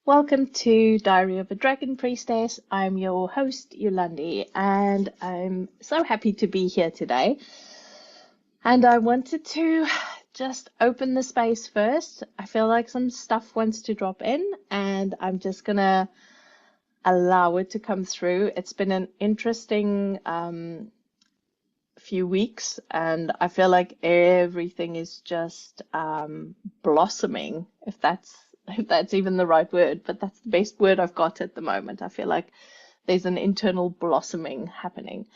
Welcome to Diary of a Dragon Priestess. I'm your host, Yolandi, and I'm so happy to be here today. And I wanted to just open the space first. I feel like some stuff wants to drop in, and I'm just going to allow it to come through. It's been an interesting few weeks, and I feel like everything is just blossoming, if that's even the right word, but that's the best word I've got at the moment. I feel like there's an internal blossoming happening.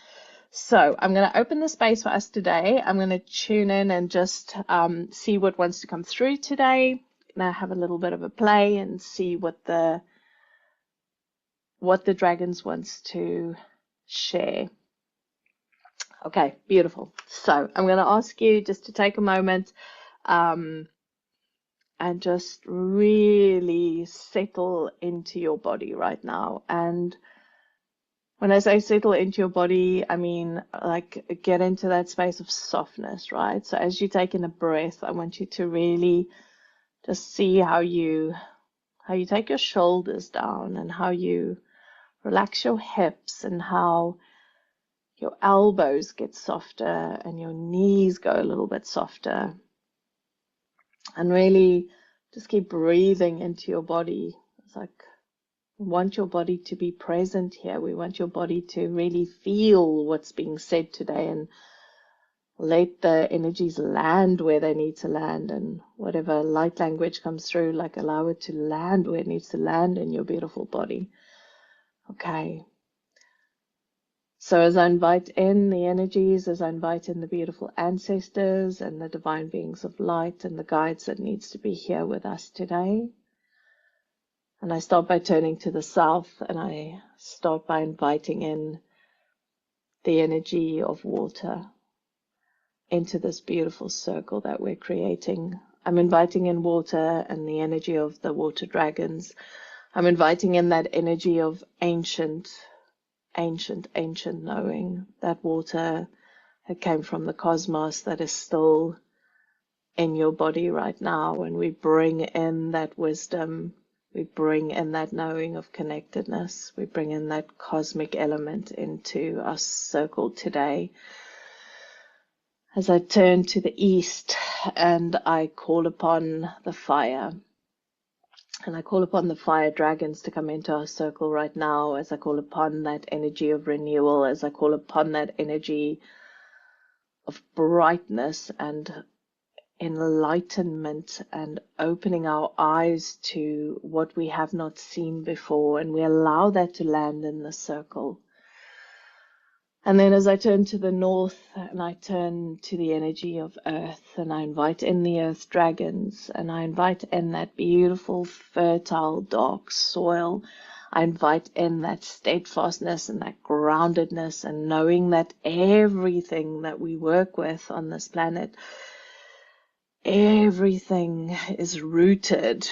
So I'm going to open the space for us today. I'm going to tune in and just see what wants to come through today. Now have a little bit of a play and see what the dragons wants to share. Okay, beautiful. So I'm going to ask you just to take a moment and just really settle into your body right now. And when I say settle into your body, I mean like get into that space of softness, right? So as you take in a breath, I want you to really just see how you take your shoulders down and how you relax your hips and how your elbows get softer and your knees go a little bit softer. And really just keep breathing into your body. It's like we want your body to be present here. We want your body to really feel what's being said today and let the energies land where they need to land, and whatever light language comes through, like allow it to land where it needs to land in your beautiful body. Okay. So as I invite in the energies, as I invite in the beautiful ancestors and the divine beings of light and the guides that needs to be here with us today, and I start by turning to the south, and I start by inviting in the energy of water into this beautiful circle that we're creating. I'm inviting in water and the energy of the water dragons. I'm inviting in that energy of ancient knowing, that water that came from the cosmos that is still in your body right now. And we bring in that wisdom, we bring in that knowing of connectedness, we bring in that cosmic element into our circle today. As I turn to the east and I call upon the fire, and I call upon the fire dragons to come into our circle right now, as I call upon that energy of renewal, as I call upon that energy of brightness and enlightenment and opening our eyes to what we have not seen before, and we allow that to land in the circle. And then as I turn to the north and I turn to the energy of earth, and I invite in the earth dragons, and I invite in that beautiful, fertile, dark soil. I invite in that steadfastness and that groundedness, and knowing that everything that we work with on this planet, everything is rooted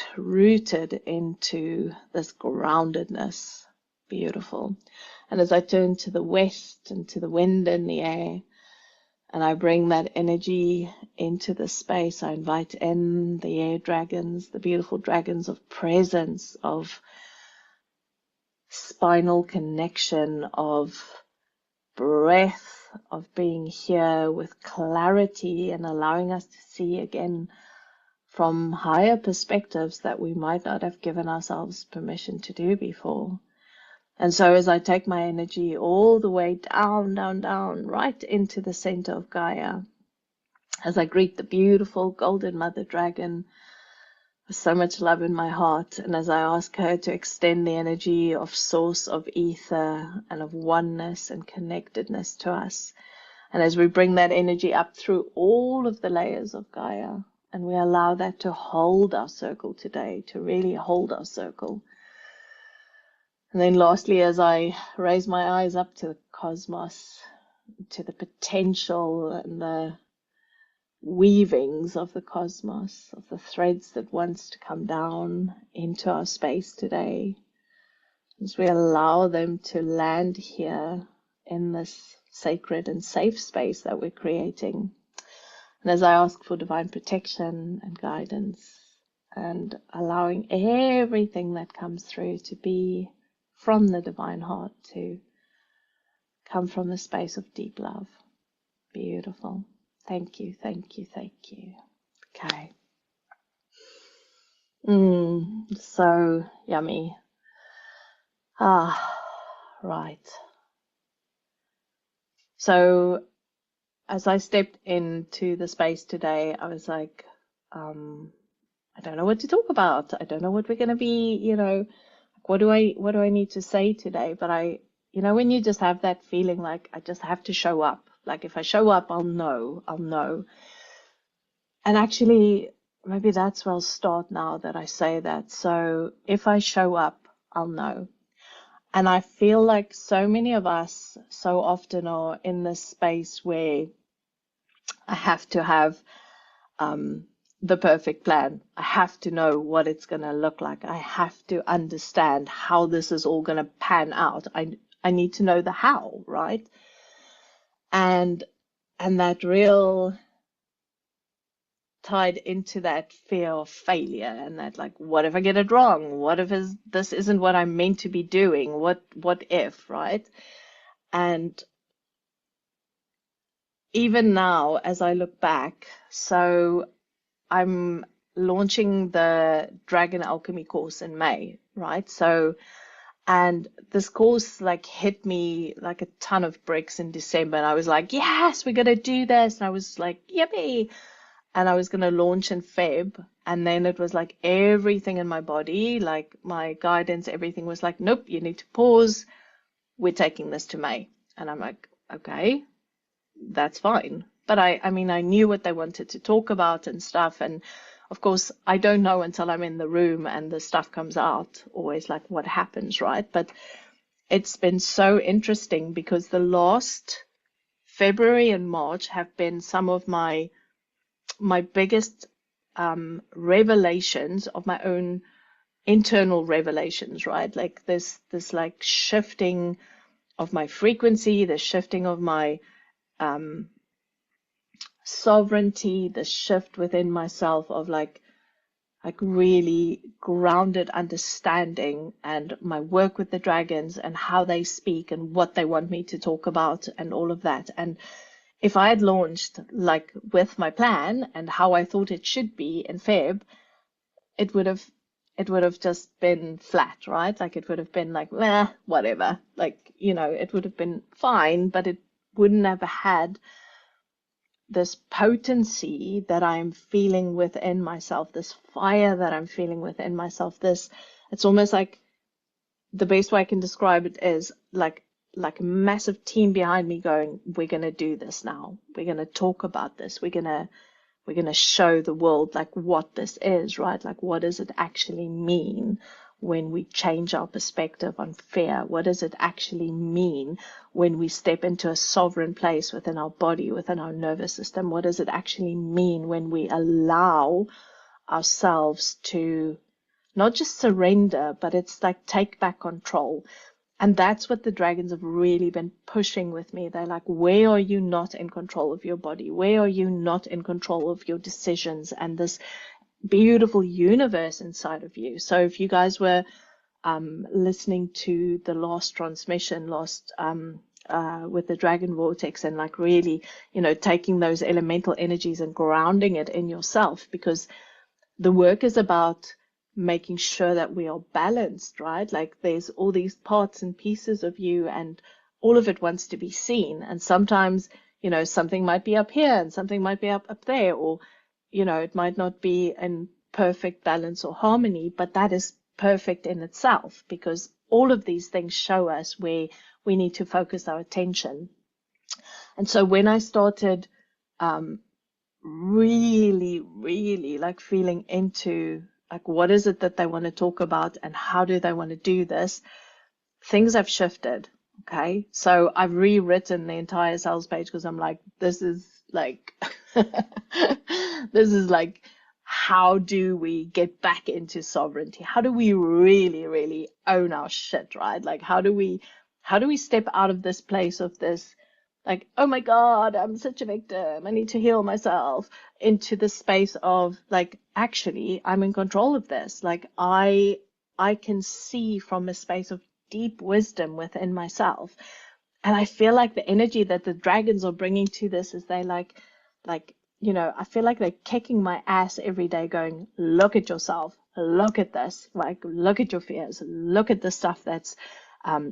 into this groundedness. Beautiful. And as I turn to the west and to the wind and the air, and I bring that energy into the space, I invite in the air dragons, the beautiful dragons of presence, of spinal connection, of breath, of being here with clarity and allowing us to see again from higher perspectives that we might not have given ourselves permission to do before. And so as I take my energy all the way down, right into the center of Gaia, as I greet the beautiful golden mother dragon with so much love in my heart, and as I ask her to extend the energy of source of ether and of oneness and connectedness to us, and as we bring that energy up through all of the layers of Gaia, and we allow that to hold our circle today, to really hold our circle. And then lastly, as I raise my eyes up to the cosmos, to the potential and the weavings of the cosmos, of the threads that wants to come down into our space today, as we allow them to land here in this sacred and safe space that we're creating. And as I ask for divine protection and guidance, and allowing everything that comes through to be from the divine heart, to come from the space of deep love. Beautiful. Thank you, thank you, thank you. Okay. So yummy. Right. So as I stepped into the space today, I was like, I don't know what to talk about. I don't know what we're going to be, what do I need to say today? But when you just have that feeling like I just have to show up. Like if I show up, I'll know. And actually, maybe that's where I'll start now that I say that. So if I show up, I'll know. And I feel like so many of us so often are in this space where I have to have the perfect plan. I have to know what it's going to look like. I have to understand how this is all going to pan out. I need to know the how, right? And that real tied into that fear of failure, and that like, what if I get it wrong? What if this isn't what I'm meant to be doing? What if, right? And even now, as I look back, so I'm launching the Dragon Alchemy course in May, right? So, and this course like hit me like a ton of bricks in December, and I was like, yes, we're gonna do this. And I was like, yippee. And I was gonna launch in Feb, and then it was like everything in my body, like my guidance, everything was like, nope, you need to pause. We're taking this to May. And I'm like, okay, that's fine. But I mean, I knew what they wanted to talk about and stuff. And of course, I don't know until I'm in the room and the stuff comes out, always like what happens, right? But it's been so interesting because the last February and March have been some of my biggest revelations of my own internal revelations, right? Like this like shifting of my frequency, the shifting of my sovereignty, the shift within myself of like really grounded understanding, and my work with the dragons and how they speak and what they want me to talk about and all of that. And if I had launched like with my plan and how I thought it should be in Feb, it would have just been flat, right? Like it would have been like, whatever. Like, it would have been fine, but it wouldn't have had this potency that I'm feeling within myself, this fire that I'm feeling within myself. It's almost like the best way I can describe it is like a massive team behind me going, we're going to do this now. We're going to talk about this. We're going to show the world like what this is, right? Like, what does it actually mean when we change our perspective on fear? What does it actually mean when we step into a sovereign place within our body, within our nervous system? What does it actually mean when we allow ourselves to not just surrender, but it's like take back control? And that's what the dragons have really been pushing with me. They're like, where are you not in control of your body? Where are you not in control of your decisions and this beautiful universe inside of you? So if you guys were listening to the last transmission, with the dragon vortex, and like really, taking those elemental energies and grounding it in yourself, because the work is about making sure that we are balanced, right? Like there's all these parts and pieces of you, and all of it wants to be seen. And sometimes, something might be up here and something might be up there, or, it might not be in perfect balance or harmony, but that is perfect in itself, because all of these things show us where we need to focus our attention. And so when I started, really, really like feeling into like, what is it that they want to talk about and how do they want to do this? Things have shifted. Okay. So I've rewritten the entire sales page because I'm like, this is like, this is like, how do we get back into sovereignty? How do we really, really own our shit, right? Like, how do we step out of this place of this like, oh my God, I'm such a victim, I need to heal myself, into the space of like, actually, I'm in control of this. Like I can see from a space of deep wisdom within myself. And I feel like the energy that the dragons are bringing to this is they like, I feel like they're kicking my ass every day going, look at yourself, look at this, like, look at your fears, look at the stuff that's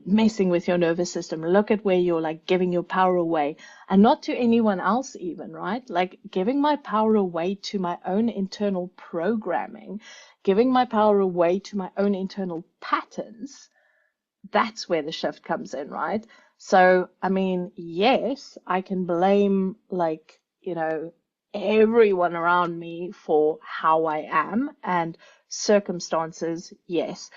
messing with your nervous system, look at where you're like giving your power away, and not to anyone else even, right? Like giving my power away to my own internal programming, giving my power away to my own internal patterns. That's where the shift comes in, right? So, I mean, yes, I can blame like, everyone around me for how I am, and circumstances, yes.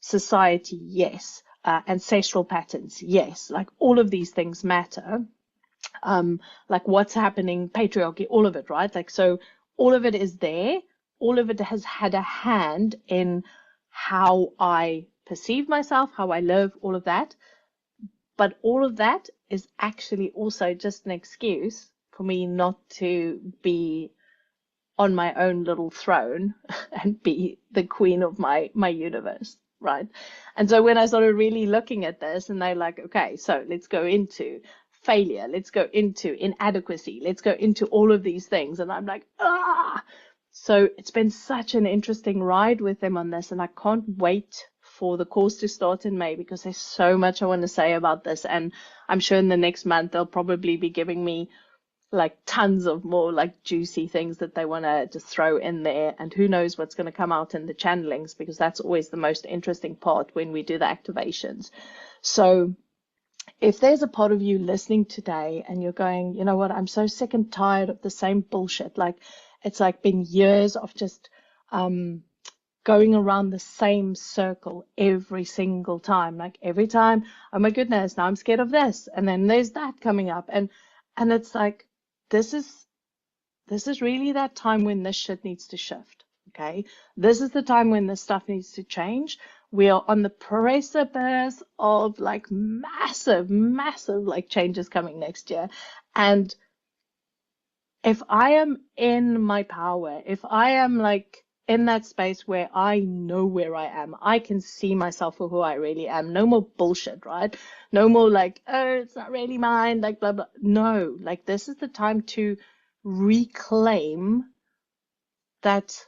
Society, yes. Ancestral patterns, yes. Like all of these things matter. Like what's happening, patriarchy, all of it, right? Like, so all of it is there. All of it has had a hand in how I perceive myself, how I live, all of that. But all of that is actually also just an excuse for me not to be on my own little throne and be the queen of my universe, right? And so when I started really looking at this, and they're like, okay, so let's go into failure, let's go into inadequacy, let's go into all of these things, and I'm like, ah. So it's been such an interesting ride with them on this, and I can't wait for the course to start in May, because there's so much I want to say about this. And I'm sure in the next month they'll probably be giving me like tons of more like juicy things that they want to just throw in there, and who knows what's going to come out in the channelings, because that's always the most interesting part when we do the activations. So if there's a part of you listening today and you're going, you know what, I'm so sick and tired of the same bullshit, like it's like been years of just going around the same circle every single time, like every time, oh my goodness, now I'm scared of this, and then there's that coming up, and it's like, this is really that time when this shit needs to shift. Okay, this is the time when this stuff needs to change. We are on the precipice of like massive like changes coming next year. And if I am in my power, if I am like in that space where I know where I am, I can see myself for who I really am. No more bullshit, right? No more like, oh, it's not really mine, like blah, blah. No, like this is the time to reclaim that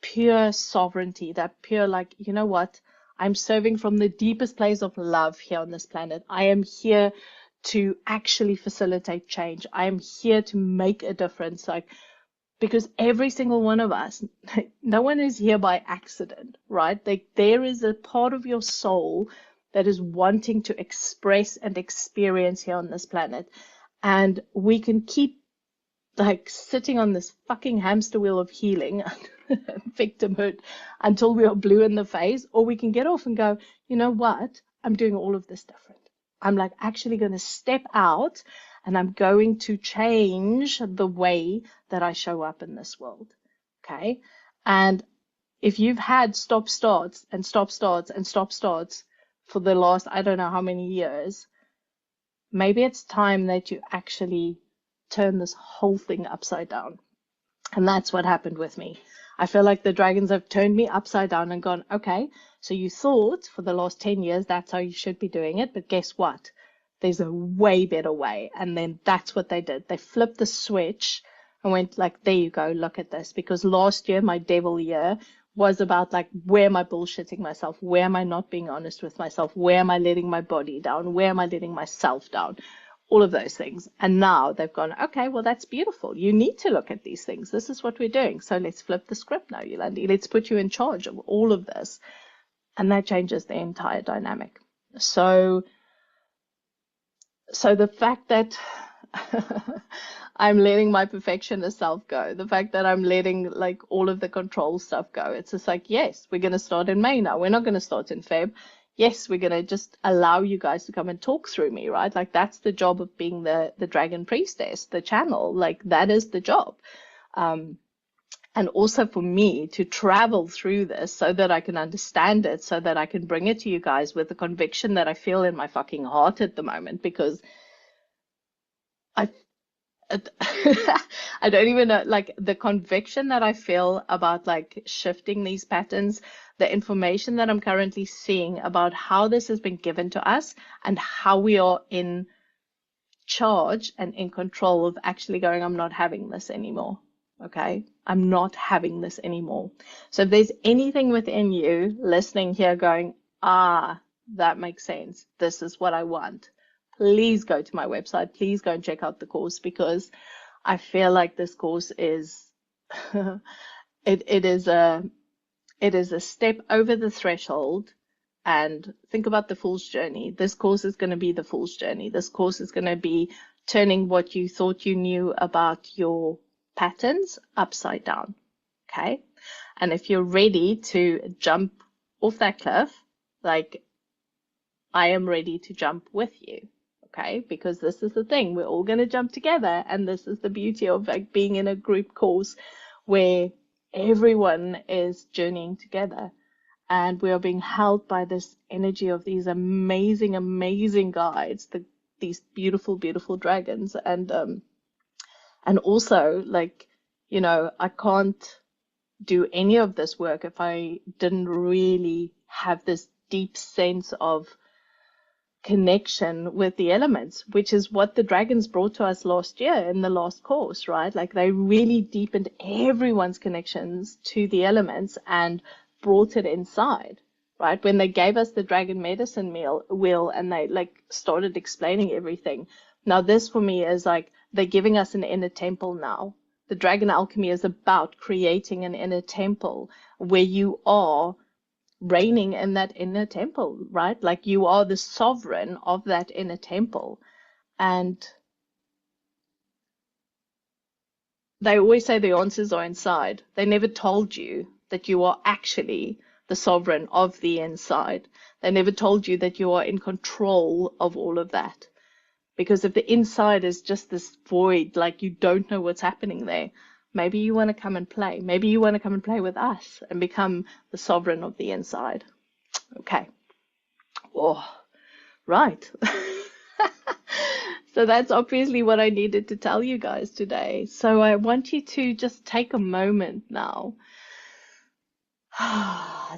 pure sovereignty, that pure, like, you know what? I'm serving from the deepest place of love here on this planet. I am here to actually facilitate change. I am here to make a difference. Like, because every single one of us, no one is here by accident, right? There is a part of your soul that is wanting to express and experience here on this planet. And we can keep like sitting on this fucking hamster wheel of healing, victimhood, until we are blue in the face, or we can get off and go, you know what? I'm doing all of this different. I'm like actually going to step out, and I'm going to change the way that I show up in this world. Okay. And if you've had stop starts and stop starts and stop starts for the last, I don't know how many years, maybe it's time that you actually turn this whole thing upside down. And that's what happened with me. I feel like the dragons have turned me upside down and gone, okay, so you thought for the last 10 years that's how you should be doing it, but guess what? There's a way better way. And then that's what they did. They flipped the switch and went like, there you go, look at this. Because last year, my devil year, was about like, where am I bullshitting myself? Where am I not being honest with myself? Where am I letting my body down? Where am I letting myself down? All of those things. And now they've gone, okay, well, that's beautiful. You need to look at these things. This is what we're doing. So let's flip the script now, Yolandi. Let's put you in charge of all of this. And that changes the entire dynamic. So the fact that I'm letting my perfectionist self go, the fact that I'm letting like all of the control stuff go, it's just like, yes, we're going to start in May now. We're not going to start in Feb. Yes, we're going to just allow you guys to come and talk through me, right? Like that's the job of being the dragon priestess, the channel. Like that is the job. And also for me to travel through this so that I can understand it, so that I can bring it to you guys with the conviction that I feel in my fucking heart at the moment, because I I don't even know, like the conviction that I feel about like shifting these patterns, the information that I'm currently seeing about how this has been given to us and how we are in charge and in control of actually going, I'm not having this anymore. Okay. I'm not having this anymore. So if there's anything within you listening here going, that makes sense. This is what I want. Please go to my website. Please go and check out the course, because I feel like this course is, it is a step over the threshold. And think about the fool's journey. This course is going to be the fool's journey. This course is going to be turning what you thought you knew about your patterns upside down. Okay. And if you're ready to jump off that cliff, like I am ready to jump with you. Okay. Because this is the thing. We're all going to jump together. And this is the beauty of like being in a group course where everyone is journeying together. And we are being held by this energy of these amazing, amazing guides, these beautiful, beautiful dragons. And also, like, I can't do any of this work if I didn't really have this deep sense of connection with the elements, which is what the dragons brought to us last year in the last course, right? Like they really deepened everyone's connections to the elements and brought it inside, right? When they gave us the dragon medicine wheel and they like started explaining everything. Now this for me is like they're giving us an inner temple now. The dragon alchemy is about creating an inner temple where you are reigning in that inner temple, right? Like you are the sovereign of that inner temple. And they always say the answers are inside. They never told you that you are actually the sovereign of the inside. They never told you that you are in control of all of that. Because if the inside is just this void, like you don't know what's happening there, maybe you want to come and play. Maybe you want to come and play with us and become the sovereign of the inside. Okay. Oh, right. So that's obviously what I needed to tell you guys today. So I want you to just take a moment now.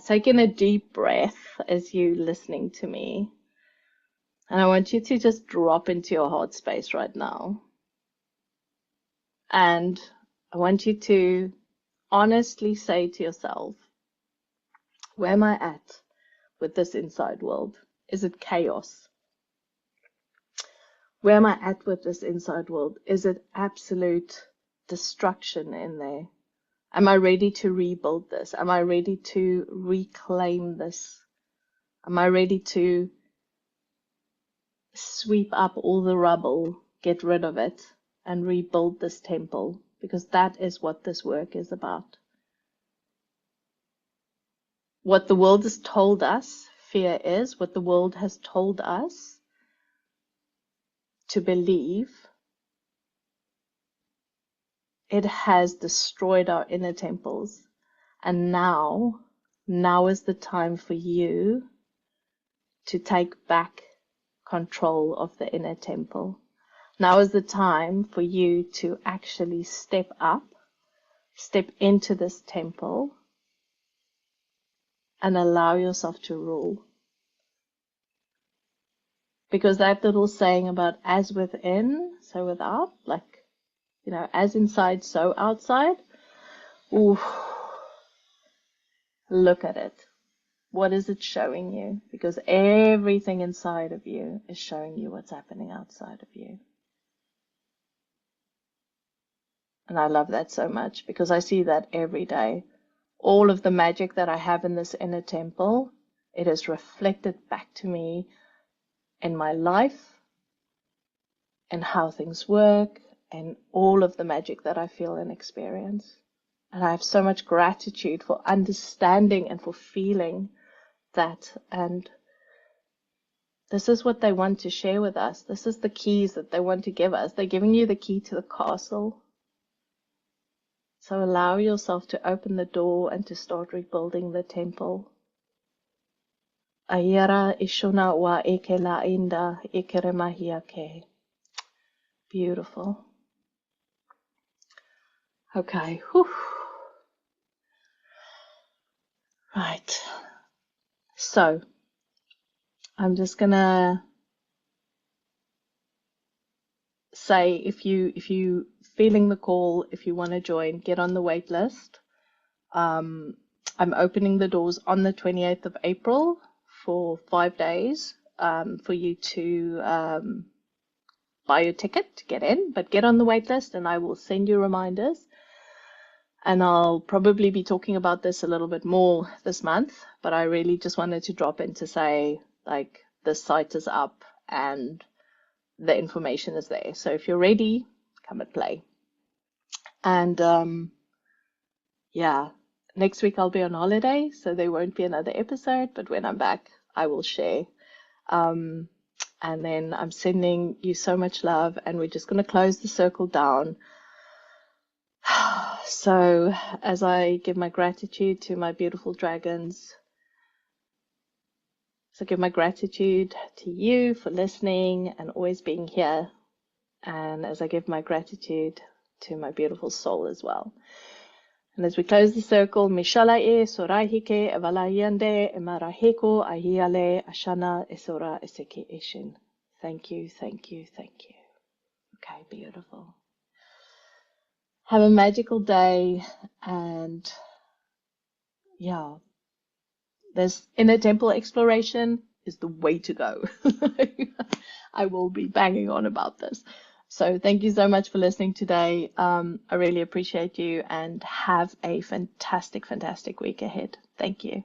Take in a deep breath as you're listening to me. And I want you to just drop into your heart space right now. And I want you to honestly say to yourself, where am I at with this inside world? Is it chaos? Where am I at with this inside world? Is it absolute destruction in there? Am I ready to rebuild this? Am I ready to reclaim this? Am I ready to sweep up all the rubble, get rid of it, and rebuild this temple? Because that is what this work is about. What the world has told us fear is, what the world has told us to believe, it has destroyed our inner temples. And now is the time for you to take back control of the inner temple. Now is the time for you to actually step up, step into this temple, and allow yourself to rule. Because that little saying about as within, so without, like, as inside, so outside, ooh, look at it. What is it showing you? Because everything inside of you is showing you what's happening outside of you. And I love that so much because I see that every day. All of the magic that I have in this inner temple, it is reflected back to me in my life and how things work and all of the magic that I feel and experience. And I have so much gratitude for understanding and for feeling that. And this is what they want to share with us. This is the keys that they want to give us. They're giving you the key to the castle. So allow yourself to open the door and to start rebuilding the temple. Ayara ishuna wa eke la inda ikere mahiake. Beautiful. Okay. Whew. Right. So I'm just gonna say if you feeling the call, if you want to join, get on the wait list. I'm opening the doors on the 28th of April for 5 days for you to buy your ticket to get in, but get on the wait list and I will send you reminders. And I'll probably be talking about this a little bit more this month, but I really just wanted to drop in to say, like, the site is up and the information is there. So if you're ready, come and play. And yeah, next week I'll be on holiday, so there won't be another episode, but when I'm back, I will share. And then I'm sending you so much love, and we're just going to close the circle down. So as I give my gratitude to my beautiful dragons, so I give my gratitude to you for listening and always being here. And as I give my gratitude to my beautiful soul as well. And as we close the circle, Mishala e sorahike evalayande emaraheko ahiale ashana esora eseke eshin. Thank you, thank you, thank you. Okay, beautiful. Have a magical day, and yeah, this inner temple exploration is the way to go. I will be banging on about this. So thank you so much for listening today. I really appreciate you, and have a fantastic, fantastic week ahead. Thank you.